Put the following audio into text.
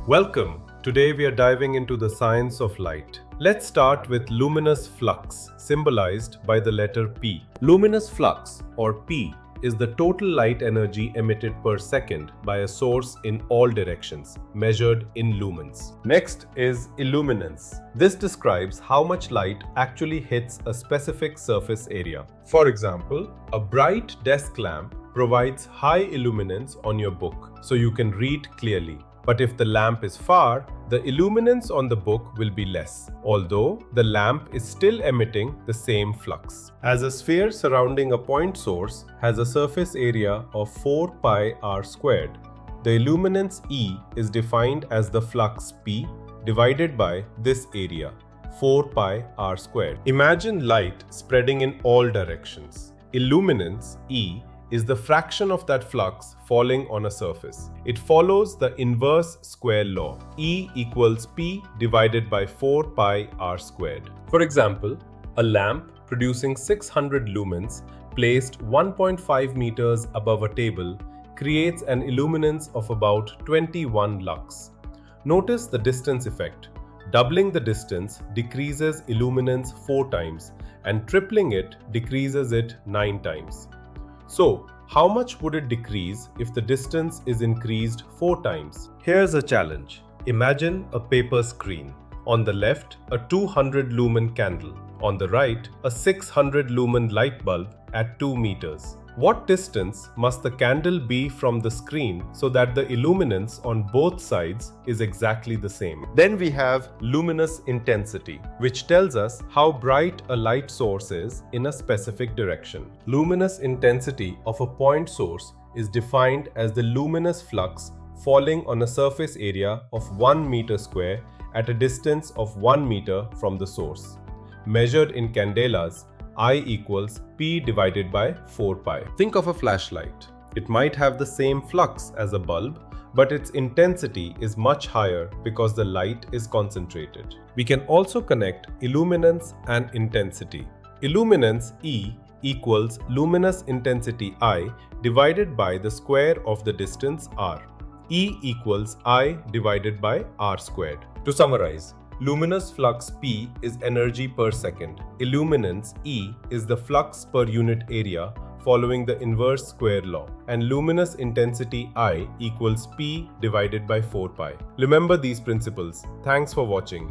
Welcome! Today we are diving into the science of light. Let's start with luminous flux, symbolized by the letter P. Luminous flux, or P, is the total light energy emitted per second by a source in all directions, measured in lumens. Next is illuminance. This describes how much light actually hits a specific surface area. For example, a bright desk lamp provides high illuminance on your book, so you can read clearly. But if the lamp is far, the illuminance on the book will be less, although the lamp is still emitting the same flux. As a sphere surrounding a point source has a surface area of 4 pi r squared, the illuminance E is defined as the flux P divided by this area, 4 pi r squared. Imagine light spreading in all directions. Illuminance E is the fraction of that flux falling on a surface. It follows the inverse square law. E equals P divided by 4 pi r squared. For example, a lamp producing 600 lumens placed 1.5 meters above a table creates an illuminance of about 21 lux. Notice the distance effect. Doubling the distance decreases illuminance 4 times and tripling it decreases it 9 times. So, how much would it decrease if the distance is increased 4 times? Here's a challenge. Imagine a paper screen. On the left, a 200 lumen candle. On the right, a 600 lumen light bulb at 2 meters. What distance must the candle be from the screen so that the illuminance on both sides is exactly the same? Then we have luminous intensity, which tells us how bright a light source is in a specific direction. Luminous intensity of a point source is defined as the luminous flux falling on a surface area of 1 meter square at a distance of 1 meter from the source. Measured in candelas, I equals P divided by 4 pi. Think of a flashlight. It might have the same flux as a bulb, but its intensity is much higher because the light is concentrated. We can also connect illuminance and intensity. Illuminance E equals luminous intensity I divided by the square of the distance r. E equals I divided by r squared. To summarize, luminous flux P is energy per second. Illuminance E is the flux per unit area following the inverse square law. And luminous intensity I equals P divided by 4 pi. Remember these principles. Thanks for watching.